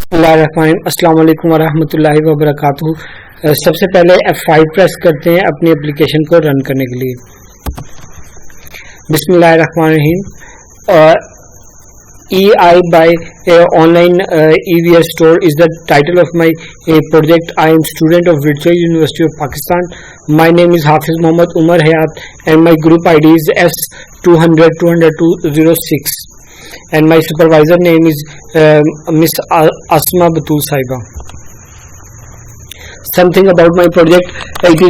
अस्सलाम वालेकुम वरहमतुल्लाहि वबरकातुहू। सबसे पहले F5 प्रेस करते हैं अपनी एप्लीकेशन को रन करने के लिए। बिस्मिल्लाहिर्रहमानिर्रहीम। EI by online EVS store is the title of my project. I am student of Virtual University of Pakistan. My name is Hafiz Mohammad Umar Hayat and my group ID is S200-202-06 and my supervisor name is Miss Asma Batul Saiba. Something about my project: it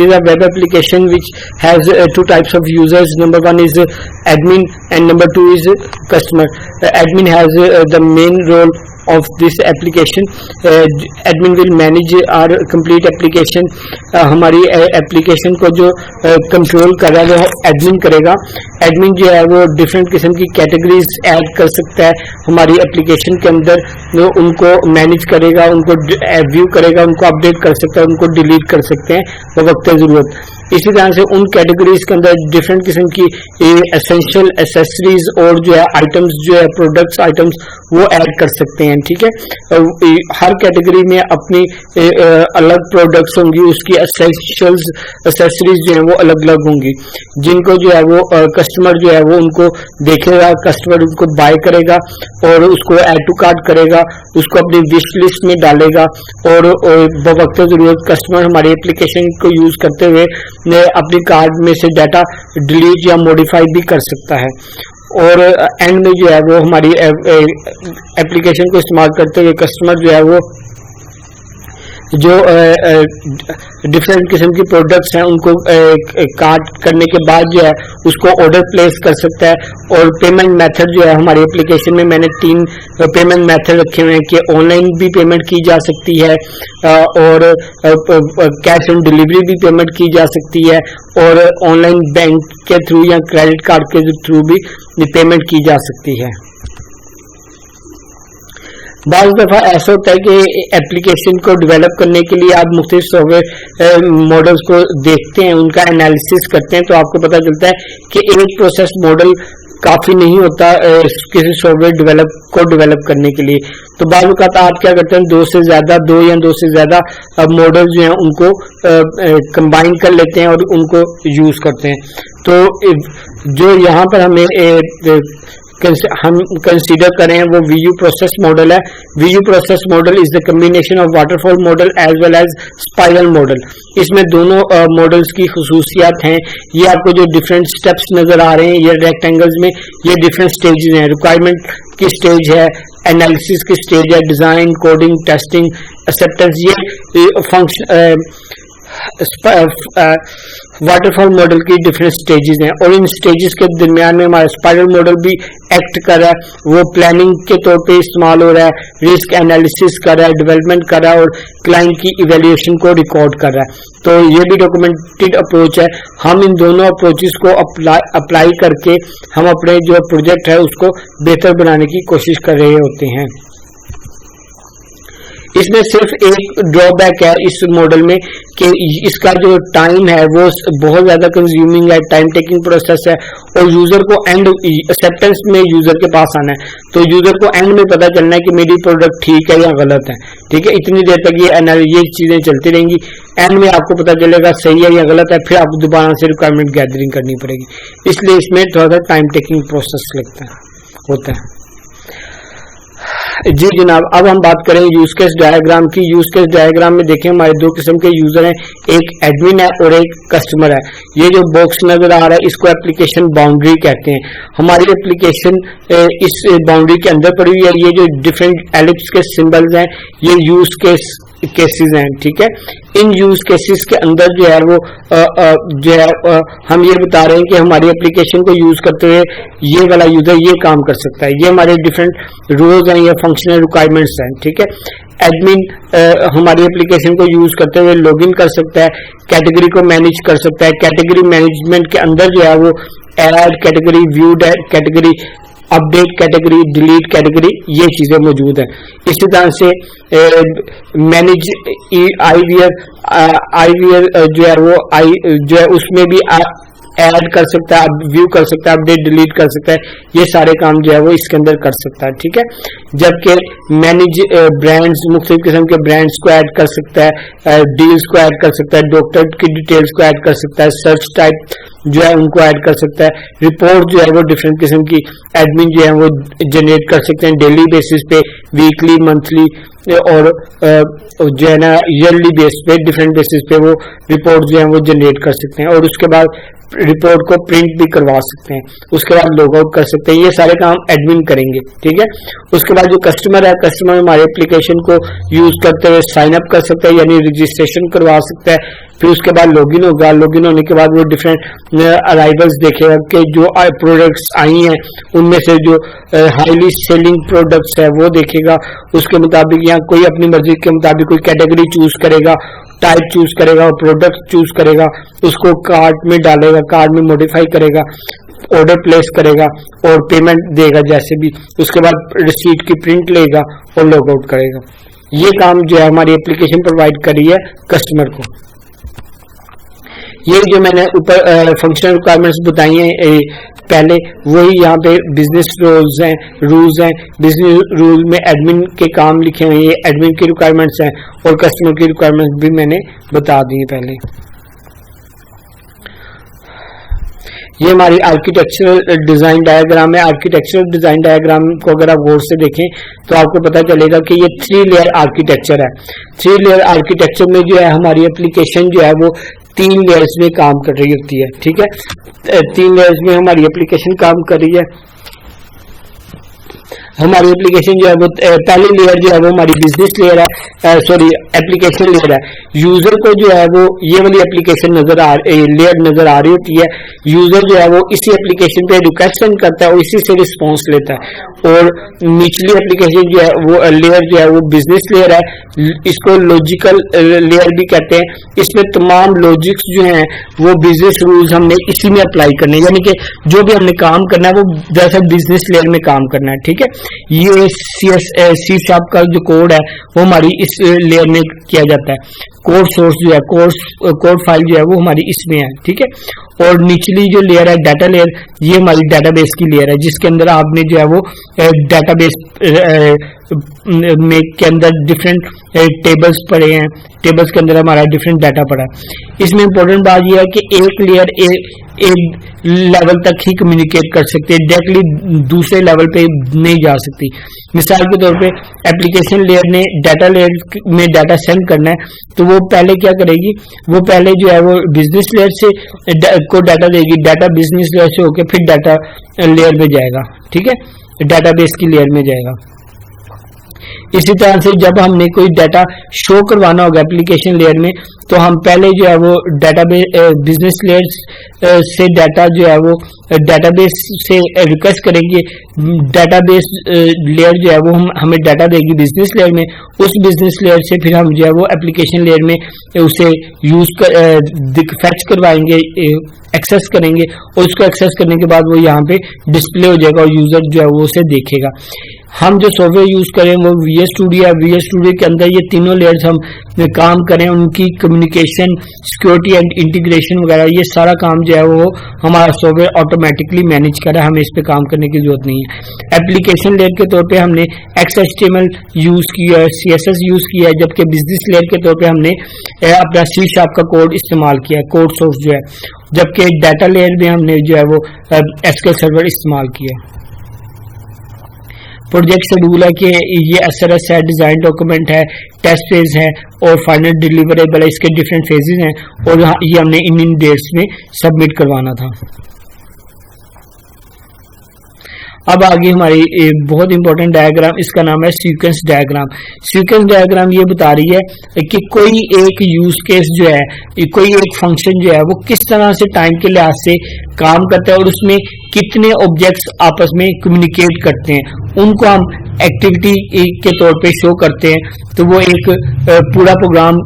is a web application which has two types of users. Number one is admin and number two is customer. Admin has the main role of this application. Admin will manage our complete application. हमारी application को जो control कर रहा है वो admin करेगा. Admin जो है वो डिफरेंट किस्म की कैटेगरीज ऐड कर सकता है हमारी एप्लीकेशन के अंदर. वो उनको मैनेज करेगा, उनको व्यू करेगा, उनको अपडेट कर सकता है, उनको डिलीट कर सकते हैं वक्त ज़रूरत. इसी तरह से उन कैटेगरीज के अंदर डिफरेंट किस्म की एसेंशियल एसेसरीज और जो है आइटम्स जो है प्रोडक्ट्स आइटम्स वो ऐड कर सकते हैं. ठीक है, हर कैटेगरी में अपनी अलग प्रोडक्ट्स होंगी, उसकी एसेंशियल्स एसेसरीज जो है वो अलग अलग होंगी, जिनको जो है वो कस्टमर जो है वो उनको देखेगा, कस्टमर उनको बाय करेगा और उसको ऐड टू कार्ट करेगा, उसको अपनी विश लिस्ट में डालेगा और बवक्त ज़रूरत कस्टमर हमारी एप्लीकेशन को यूज़ करते हुए अपनी कार्ड में से डाटा डिलीट या मॉडिफाई भी कर सकता है. और एंड में जो है वो हमारी एप्लीकेशन को इस्तेमाल करते हुए कस्टमर जो है वो जो डिफरेंट किस्म की प्रोडक्ट्स हैं उनको कार्ट करने के बाद जो है उसको ऑर्डर प्लेस कर सकता है. और पेमेंट मेथड जो है हमारी एप्लीकेशन में मैंने 3 पेमेंट मेथड रखे हुए हैं कि ऑनलाइन भी पेमेंट की जा सकती है और कैश ऑन डिलीवरी भी पेमेंट की जा सकती है और ऑनलाइन बैंक के थ्रू या क्रेडिट कार्ड के थ्रू भी पेमेंट की जा सकती है. बाज़ दफ़ा ऐसा होता है कि एप्लीकेशन को डेवलप करने के लिए आप मुख्तलिफ सॉफ्टवेयर मॉडल्स को देखते हैं, उनका एनालिसिस करते हैं, तो आपको पता चलता है कि एक प्रोसेस मॉडल काफ़ी नहीं होता किसी सॉफ्टवेयर को डेवलप करने के लिए. तो बाज़ औक़ात आप क्या करते हैं, 2 या 2 से ज़्यादा मॉडल जो हैं उनको कंबाइन कर लेते हैं और उनको यूज़ करते हैं. तो जो यहाँ पर हमें हम कंसीडर करें वो VU प्रोसेस मॉडल है. VU process model is the combination of waterfall model as well as spiral model. इसमें दोनों मॉडल्स की खुसूसियात हैं. ये आपको जो डिफरेंट स्टेप्स नजर आ रहे हैं ये रेक्टेंगल्स में, ये डिफरेंट स्टेजेस हैं. रिक्वायरमेंट की स्टेज है, एनालिसिस की स्टेज है, डिजाइन, कोडिंग, टेस्टिंग, एक्सेप्टेंस. ये फंक्शन वाटरफॉल मॉडल की डिफरेंट स्टेजेस हैं और इन स्टेजेस के दरमियान में हमारा स्पाइरल मॉडल भी एक्ट कर रहा है. वो प्लानिंग के तौर पे इस्तेमाल हो रहा है, रिस्क एनालिसिस कर रहा है, डेवलपमेंट कर रहा है और क्लाइंट की इवैल्यूएशन को रिकॉर्ड कर रहा है. तो ये भी डॉक्यूमेंटेड अप्रोच है. हम इन दोनों अप्रोचेस को अप्लाई करके हम अपने जो प्रोजेक्ट है उसको बेहतर बनाने की कोशिश कर रहे होते हैं. इसमें सिर्फ एक ड्रॉबैक है इस मॉडल में कि इसका जो टाइम है वो बहुत ज़्यादा कंज्यूमिंग है, टाइम टेकिंग प्रोसेस है और यूज़र को एंड एक्सेप्टेंस में यूज़र के पास आना है. तो यूज़र को एंड में पता चलना है कि मेरी प्रोडक्ट ठीक है या गलत है. ठीक है, इतनी देर तक ये चीज़ें चलती रहेंगी. एंड में आपको पता चलेगा सही है या गलत है, फिर आपको दोबारा से रिक्वायरमेंट गैदरिंग करनी पड़ेगी. इसलिए इसमें थोड़ा सा टाइम टेकिंग प्रोसेस होता है. जी जनाब, अब हम बात करें यूज केस डायग्राम की. यूज केस डायग्राम में देखें हमारे 2 किस्म के यूजर हैं, एक एडमिन है और एक कस्टमर है. ये जो बॉक्स नजर आ रहा है इसको एप्लीकेशन बाउंड्री कहते हैं. हमारी एप्लीकेशन इस बाउंड्री के अंदर पड़ी हुई है. ये जो डिफरेंट एलिप्स के सिंबल्स हैं ये यूज केसेस हैं. ठीक है, इन यूज केसेस के अंदर जो है वो हम ये बता रहे हैं कि हमारी एप्लीकेशन को यूज करते हुए ये वाला यूजर ये काम कर सकता है. ये हमारे डिफरेंट रोल्स हैं, ये फंक्शनल रिक्वायरमेंट्स हैं. ठीक है, एडमिन हमारी एप्लीकेशन को यूज करते हुए लॉगिन कर सकता है, कैटेगरी को मैनेज कर सकता है. कैटेगरी मैनेजमेंट के अंदर जो है वो add category, view category, update category, delete category, ये चीजें मौजूद हैं. इसी तरह से मैनेज आईवीआर जो है वो जो है उसमें भी ऐड कर सकता है, व्यू कर सकता है, अपडेट डिलीट कर सकता है, ये सारे काम जो है वो इसके अंदर कर सकता है, ठीक है। जबकि मैनेज ब्रांड्स, मुख्तलिफ किस्म के ब्रांड्स को ऐड कर सकता है, डील्स को ऐड कर सकता है, डॉक्टर की डिटेल्स को ऐड कर सकता है, सर्च टाइप जो है उनको ऐड कर सकता है, रिपोर्ट जो है वो डिफरेंट किस्म की एडमिन जो है वो जनरेट कर सकते हैं डेली बेसिस पे, वीकली, मंथली और जो है ना ईयरली बेस पे, डिफरेंट बेसिस पे वो रिपोर्ट जो है वो जनरेट कर सकते हैं और उसके बाद रिपोर्ट को प्रिंट भी करवा सकते हैं, उसके बाद लॉग आउट कर सकते हैं। ये सारे काम एडमिन करेंगे, ठीक है। उसके बाद जो कस्टमर है, कस्टमर हमारे एप्लीकेशन को यूज करते हुए साइन अप कर सकता है, यानी रजिस्ट्रेशन करवा सकता है। फिर उसके बाद लॉगिन होगा, लॉगिन होने के बाद वो डिफरेंट अराइवल्स देखेगा कि जो प्रोडक्ट्स आई हैं उनमें से जो हाईली सेलिंग प्रोडक्ट्स है वो देखेगा, उसके मुताबिक या कोई अपनी मर्जी के मुताबिक कोई कैटेगरी चूज करेगा, टाइप चूज करेगा और प्रोडक्ट चूज करेगा, उसको कार्ट में डालेगा, कार्ट में मॉडिफाई करेगा, ऑर्डर प्लेस करेगा और पेमेंट देगा जैसे भी, उसके बाद रिसीट की प्रिंट लेगा और लॉग आउट करेगा। ये काम जो है हमारी एप्लीकेशन प्रोवाइड करी है कस्टमर को। ये जो मैंने ऊपर फंक्शनल रिक्वायरमेंट्स बताई हैं पहले, वही यहाँ पे बिजनेस रूल्स हैं। बिजनेस रूल में एडमिन के काम लिखे हुए हैं, ये एडमिन की रिक्वायरमेंट्स हैं और कस्टमर की रिक्वायरमेंट्स भी मैंने बता दी है पहले। ये हमारी आर्किटेक्चरल डिजाइन डायग्राम है। आर्किटेक्चरल डिजाइन डायग्राम को अगर आप गौर से देखें तो आपको पता चलेगा कि ये 3 लेयर आर्किटेक्चर है। 3 लेयर आर्किटेक्चर में जो है हमारी एप्लीकेशन जो है वो 3 लेयर्स में काम कर रही होती है, ठीक है। 3 लेयर्स में हमारी एप्लीकेशन काम कर रही है। हमारी एप्लीकेशन जो है वो पहली लेयर जो है वो हमारी बिजनेस लेयर है, सॉरी एप्लीकेशन लेयर है। यूजर को जो है वो ये वाली एप्लीकेशन लेयर नजर आ रही होती है। यूजर जो है वो इसी एप्लीकेशन पे रिक्वेस्ट सेंड करता है और इसी से रिस्पॉन्स लेता है। और निचली एप्लीकेशन जो है वो लेयर जो है वो बिजनेस लेयर है, इसको लॉजिकल लेयर भी कहते हैं। इसमें तमाम लॉजिक्स जो हैं वो बिजनेस रूल्स हमने इसी में अप्लाई करने, यानी कि जो भी हमने काम करना है वो दरअसल बिजनेस लेयर में काम करना है, ठीक है। ये सी शार्प का जो कोड है वो हमारी इस लेयर में किया जाता है। कोड सोर्स जो है, कोड फाइल जो है वो हमारी इसमें है, ठीक है। और निचली जो लेयर है डाटा लेयर, ये हमारी डाटाबेस की लेयर है, जिसके अंदर आपने जो है वो डाटाबेस में के अंदर डिफरेंट टेबल्स पड़े हैं, टेबल्स के अंदर हमारा डिफरेंट डाटा पड़ा है। इसमें इंपॉर्टेंट बात यह है कि एक लेयर एक लेवल तक ही कम्युनिकेट कर सकते हैं, डायरेक्टली दूसरे लेवल पे नहीं जा सकती। मिसाल के तौर पे एप्लीकेशन लेयर ने डाटा लेयर में डाटा सेंड करना है तो वो पहले क्या करेगी, वो पहले जो है वो बिजनेस लेयर से को डाटा देगी, डाटा बिजनेस लेयर से होकर फिर डाटा लेयर में जाएगा, ठीक है, डाटाबेस की लेयर में जाएगा। इसी तरह से जब हमने कोई डाटा शो करवाना होगा एप्लीकेशन लेयर में तो हम पहले जो है वो बिजनेस लेयर से डाटा जो है वो डाटाबेस से रिक्वेस्ट करेंगे। डाटाबेस लेयर जो है वो हमें डाटा देगी बिजनेस लेयर में, उस बिजनेस लेयर से फिर हम जो है वो एप्लीकेशन लेयर में उसे फैच करवाएंगे, एक्सेस करेंगे और उसको एक्सेस करने के बाद वो यहाँ पे डिस्प्ले हो जाएगा और यूजर जो है वो उसे देखेगा। हम जो सॉफ्टवेयर यूज करें वो VS स्टूडियो है, VS स्टूडियो के अंदर ये तीनों लेयर्स हम काम करें, उनकी कम्युनिकेशन, सिक्योरिटी एंड इंटीग्रेशन वगैरह ये सारा काम जो है वो हमारा सॉफ्टवेयर ऑटोमेटिकली मैनेज करे, हमें इस पे काम करने की जरूरत नहीं है। एप्लीकेशन लेयर के तौर पे हमने XHTML यूज किया है, CSS यूज किया है, जबकि बिजनेस लेयर के तौर पे हमने अपना C# का कोड इस्तेमाल किया है, कोड सोर्स जो है, जबकि डाटा लेयर में हमने जो है वो SQL सर्वर इस्तेमाल किया है। प्रोजेक्ट शेड्यूल है कि ये SRS है, डिजाइन डॉक्यूमेंट है, टेस्ट फेज है और फाइनल डिलीवरेबल है, इसके डिफरेंट फेजेस हैं और ये हमने इन डेट्स में सबमिट करवाना था। अब आगे हमारी बहुत इंपॉर्टेंट डायग्राम, इसका नाम है सीक्वेंस डायग्राम। सीक्वेंस डायग्राम ये बता रही है कि कोई एक यूज केस जो है, कोई एक फंक्शन जो है वो किस तरह से टाइम के लिहाज से काम करता है और उसमें कितने ऑब्जेक्ट्स आपस में कम्युनिकेट करते हैं, उनको हम एक्टिविटी के तौर पे शो करते हैं, तो वो एक पूरा प्रोग्राम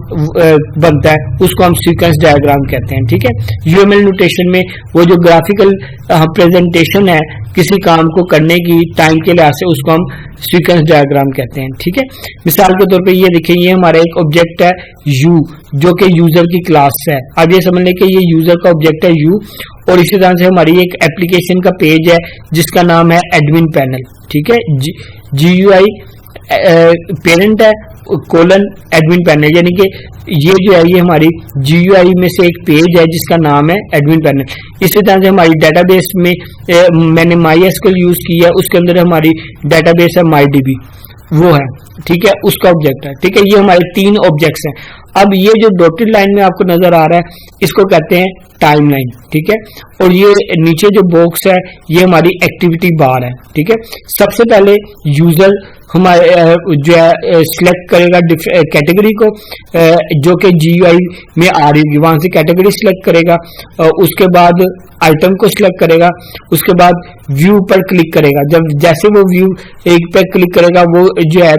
बनता है, उसको हम सीक्वेंस डायग्राम कहते हैं, ठीक है। UML नोटेशन में वो जो ग्राफिकल प्रेजेंटेशन है किसी काम को करने की टाइम के लिहाज से, उसको हम सीक्वेंस डायग्राम कहते हैं, ठीक है। मिसाल के तौर पे ये देखें, ये हमारा एक ऑब्जेक्ट है U जो कि यूजर की क्लास है। अब ये समझ लें कि ये यूजर का ऑब्जेक्ट है U और इसी तरह से हमारी एक एप्लीकेशन का पेज है जिसका नाम है एडमिन पैनल, ठीक है। GUI पेरेंट है कोलन एडमिन पैनल, यानी कि ये जो है ये हमारी GUI में से एक पेज है जिसका नाम है एडमिन पैनल। इसी तरह से हमारी डेटाबेस में मैंने MySQL यूज किया, उसके अंदर हमारी डेटाबेस है MyDB, वो है, ठीक है, उसका ऑब्जेक्ट है, ठीक है। ये हमारे 3 ऑब्जेक्ट्स हैं। अब ये जो डॉटेड लाइन में आपको नजर आ रहा है इसको कहते हैं टाइमलाइन, ठीक है। और ये नीचे जो बॉक्स है ये हमारी एक्टिविटी बार है, ठीक है। सबसे पहले यूजर हमारे जो है सिलेक्ट करेगा कैटेगरी को जो कि GUI में आ रही होगी, वहां से कैटेगरी सिलेक्ट करेगा, उसके बाद आइटम को सिलेक्ट करेगा, उसके बाद व्यू पर क्लिक करेगा। जब जैसे वो व्यू एक पर क्लिक करेगा वो जो है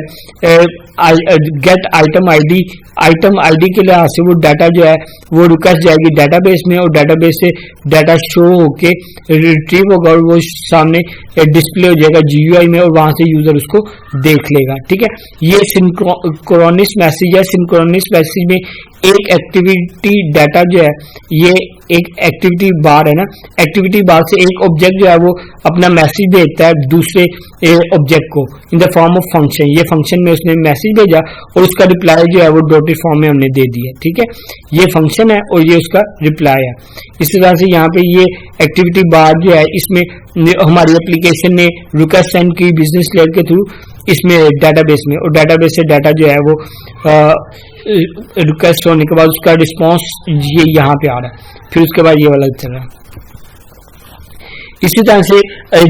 गेट आइटम आईडी के लिहाज से वो डाटा जो है वो रिक्वेस्ट जाएगी डेटाबेस में, और डेटाबेस से डाटा शो होके रिट्रीव होगा और वो सामने डिस्प्ले हो जाएगा GUI में, और वहां से यूजर उसको देख लेगा, ठीक है। ये सिंक्रोनस मैसेज है। सिंक्रोनस मैसेज में एक एक्टिविटी डाटा जो है ये एक एक्टिविटी बार है ना, एक्टिविटी बार से एक ऑब्जेक्ट जो है वो अपना मैसेज भेजता है दूसरे ऑब्जेक्ट को in the form of function. ये फंक्शन में उसने मैसेज भेजा और उसका रिप्लाई जो है वो डॉटेड फॉर्म में हमने दे दिया, ठीक है। ये फंक्शन है और ये उसका रिप्लाई है। इसी तरह से यहाँ पे ये एक्टिविटी बार जो है इसमें हमारी एप्लीकेशन ने रिक्वेस्ट सेंड की बिजनेस लेयर के थ्रू इसमें डेटाबेस में, और डेटाबेस से डाटा जो है वो रिक्वेस्ट होने के बाद उसका रिस्पांस ये यहाँ पे आ रहा है, फिर उसके बाद ये वाला चल रहा है। इसी तरह से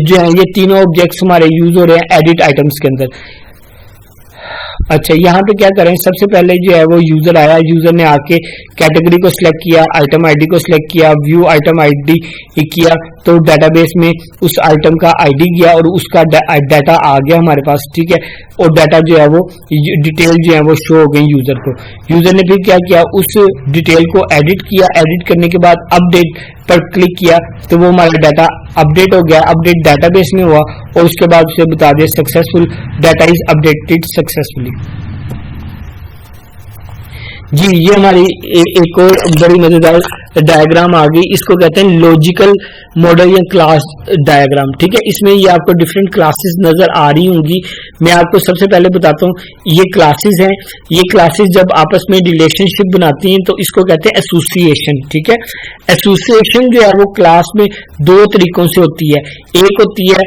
जो है ये तीनों ऑब्जेक्ट्स हमारे यूज हो रहे हैं एडिट आइटम्स के अंदर। अच्छा, यहाँ पे क्या करें, सबसे पहले जो है वो यूजर आया, यूजर ने आके कैटेगरी को सिलेक्ट किया, आइटम आईडी को सिलेक्ट किया, व्यू आइटम आईडी किया, तो डेटाबेस में उस आइटम का आईडी गया और उसका डाटा आ गया हमारे पास, ठीक है। और डाटा जो है वो डिटेल जो है वो शो हो गई यूजर को। यूजर ने फिर क्या किया, उस डिटेल को एडिट किया, एडिट करने के बाद अपडेट पर क्लिक किया तो वो हमारा डाटा अपडेट हो गया, अपडेट डेटाबेस में हुआ और उसके बाद उसे बता दिया successful data is updated successfully. जी, ये हमारी एक और बड़ी मजेदार डायग्राम आ गई, इसको कहते हैं लॉजिकल मॉडल या क्लास डायग्राम, ठीक है। इसमें ये आपको डिफरेंट क्लासेस नजर आ रही होंगी। मैं आपको सबसे पहले बताता हूँ, ये क्लासेस हैं। ये क्लासेस जब आपस में रिलेशनशिप बनाती हैं तो इसको कहते हैं एसोसिएशन, ठीक है। एसोसिएशन जो है वो क्लास में 2 तरीकों से होती है। एक होती है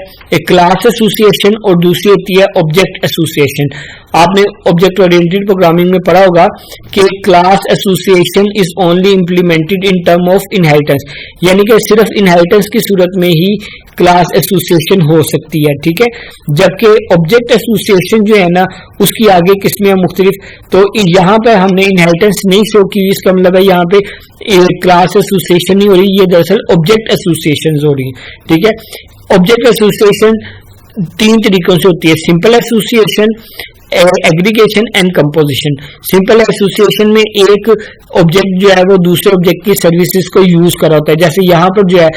क्लास एसोसिएशन और दूसरी होती है ऑब्जेक्ट एसोसिएशन। आपने ऑब्जेक्ट ओरिएंटेड प्रोग्रामिंग में पढ़ा होगा कि class association is only implemented in term of inheritance, यानी कि सिर्फ इनहेरिटेंस की सूरत में ही क्लास एसोसिएशन हो सकती है, ठीक है। जबकि ऑब्जेक्ट एसोसिएशन जो है ना उसकी आगे किस्में मुख्तलिफ, तो यहाँ पे हमने इनहेरिटेंस नहीं शो की, इसका मतलब है यहाँ पे क्लास एसोसिएशन नहीं हो रही, ये दरअसल ऑब्जेक्ट एसोसिएशन हो रही है, ठीक है। ऑब्जेक्ट एसोसिएशन 3 तरीकों से होती है, simple association, aggregation and composition. Simple association में एक ऑब्जेक्ट जो है वो दूसरे ऑब्जेक्ट की सर्विसेज को यूज कर रहा होता है। जैसे यहाँ पर जो है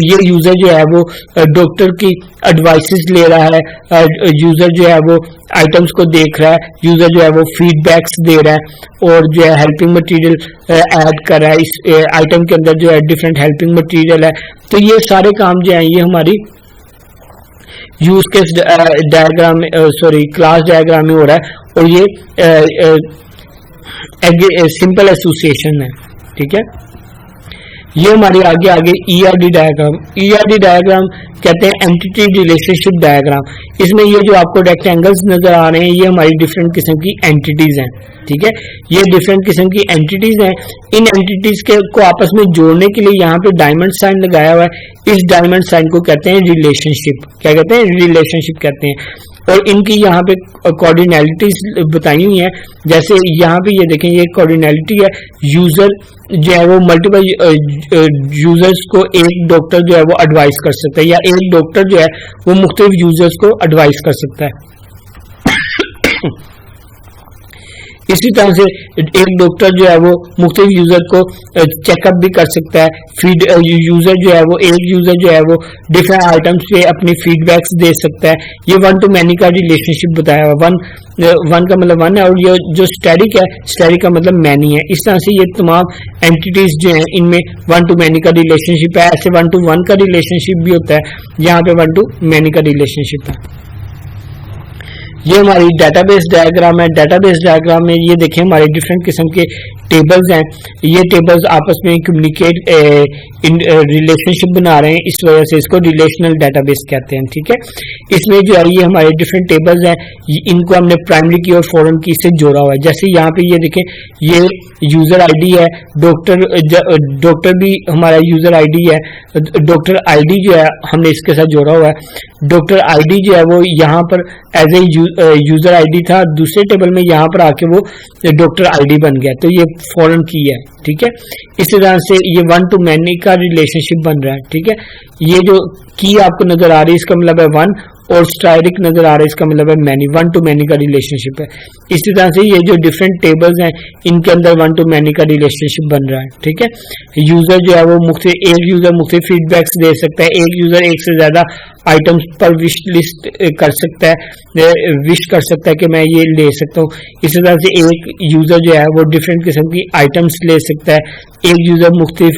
ये यूजर जो है वो डॉक्टर की एडवाइसेस ले रहा है, यूजर जो है वो आइटम्स को देख रहा है, यूजर जो है वो फीडबैक्स दे रहा है और जो है हेल्पिंग मटेरियल ऐड कर रहा है। इस आइटम के अंदर जो है डिफरेंट हेल्पिंग मटेरियल है। तो ये सारे काम जो है ये हमारी use case diagram class diagram में हो रहा है, और ये सिंपल एसोसिएशन है, ठीक है। ये हमारे आगे ERD डायग्राम। ERD डायग्राम कहते हैं एंटिटी रिलेशनशिप डायग्राम। इसमें ये जो आपको रेक्टेंगल्स नजर आ रहे हैं ये हमारी डिफरेंट किस्म की एंटिटीज हैं, ठीक है। ये डिफरेंट किस्म की एंटिटीज हैं। इन एंटिटीज को आपस में जोड़ने के लिए यहाँ पे डायमंड साइन लगाया हुआ है। इस डायमंड साइन को कहते हैं रिलेशनशिप। क्या कहते हैं? रिलेशनशिप कहते हैं। और इनकी यहाँ पे कोऑर्डिनैलिटीज बताई हुई है। जैसे यहाँ पे ये देखें, ये कोऑर्डिनैलिटी है। यूजर जो है वो मल्टीपल यूजर्स को एक डॉक्टर जो है वो एडवाइस कर सकता है, या एक डॉक्टर जो है वो मुख्तलिफ यूजर्स को एडवाइस कर सकता है। इसी तरह से एक डॉक्टर जो है वो मुख्तलिफ यूजर को चेकअप भी कर सकता है। फीड यूजर जो है वो एक यूजर जो है वो डिफरेंट आइटम्स पे अपनी फीडबैक्स दे सकता है। ये वन टू मैनी का रिलेशनशिप बताया हुआ, वन का मतलब वन है और ये जो स्टैटिक है, स्टैटिक का मतलब मैनी है। इस तरह से ये तमाम एंटिटीज जो हैं इनमें वन टू मैनी का रिलेशनशिप है। ऐसे वन टू वन का रिलेशनशिप भी होता है, यहाँ पे वन टू मैनी का रिलेशनशिप है। ये हमारी डेटाबेस डायग्राम है। डेटाबेस डायग्राम में ये देखें हमारे डिफरेंट किस्म के टेबल्स हैं। ये टेबल्स आपस में कम्युनिकेट रिलेशनशिप बना रहे हैं, इस वजह से इसको रिलेशनल डेटाबेस कहते हैं। ठीक है, इसमें जो है ये हमारे डिफरेंट टेबल्स हैं, इनको हमने प्राइमरी की और फॉरेन की से जोड़ा हुआ है। जैसे यहाँ पे ये देखें, ये यूजर आईडी है, डॉक्टर भी हमारा यूजर आईडी है। डॉक्टर आईडी जो है हमने इसके साथ जोड़ा हुआ है। डॉक्टर आईडी जो है वो यहाँ पर एज ए यूजर आईडी था, दूसरे टेबल में यहाँ पर आके वो डॉक्टर आईडी बन गया, तो ये फॉरेन की है। ठीक है, इसी तरह से ये वन टू मैनी का रिलेशनशिप बन रहा है। ठीक है, ये जो की आपको नजर आ रही है इसका मतलब है वन, और स्टाइरिक नजर आ रहा है इसका मतलब है मैनी, वन टू मैनी का रिलेशनशिप है। इसी तरह से ये जो डिफरेंट टेबल्स हैं इनके अंदर वन टू मैनी का रिलेशनशिप बन रहा है। ठीक है, यूजर जो है वो एक यूजर मुख्तलिफ फीडबैक्स दे सकता है, एक यूजर एक से ज्यादा आइटम्स पर विश लिस्ट कर सकता है, विश कर सकता है कि मैं ये ले सकता हूँ। इसी तरह से एक यूजर जो है वो डिफरेंट किस्म की आइटम्स ले सकता है, एक यूजर मुख्तलिफ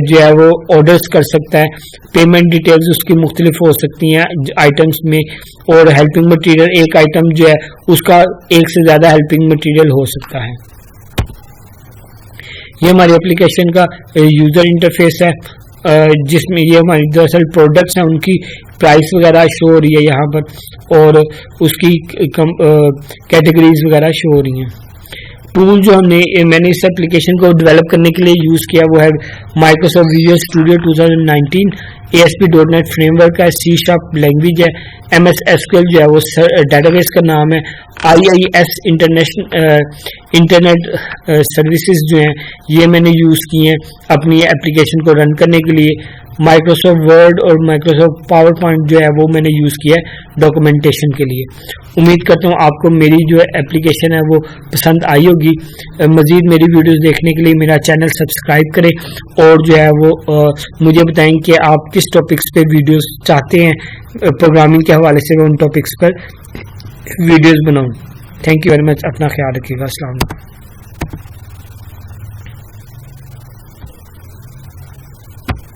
जो है वो ऑर्डर्स कर सकता है, पेमेंट डिटेल्स उसकी मुख्तलिफ हो सकती हैं आइटम्स में, और हेल्पिंग मटेरियल एक आइटम जो है उसका एक से ज्यादा हेल्पिंग मटेरियल हो सकता है। ये हमारी एप्लीकेशन का यूजर इंटरफेस है, जिसमें ये हमारी दरअसल प्रोडक्ट्स हैं उनकी प्राइस वगैरह शो हो रही है यहाँ पर, और उसकी कैटेगरीज वगैरह शो हो रही हैं। टूल जो मैंने इस एप्लीकेशन को डेवलप करने के लिए यूज़ किया वो है Microsoft visual studio 2019, ASP.NET framework है, C# लैंग्वेज है, MS SQL जो है वो डेटाबेस का नाम है, IIS इंटरनेट सर्विसेज जो हैं ये मैंने यूज़ किए हैं अपनी एप्लीकेशन को रन करने के लिए। माइक्रोसॉफ्ट वर्ड और माइक्रोसॉफ्ट पावर पॉइंट जो है वो मैंने यूज़ किया है डॉक्यूमेंटेशन के लिए। उम्मीद करता हूँ आपको मेरी जो एप्लीकेशन है वो पसंद आई होगी। मज़ीद मेरी वीडियोस देखने के लिए मेरा चैनल सब्सक्राइब करें, और जो है वो मुझे बताएं कि आप किस टॉपिक्स पे वीडियोस चाहते हैं, प्रोग्रामिंग के हवाले से मैं उन टॉपिक्स पर वीडियोस बनाऊँ। थैंक यू वेरी मच, अपना ख्याल रखिएगा। अस्सलाम वालेकुम।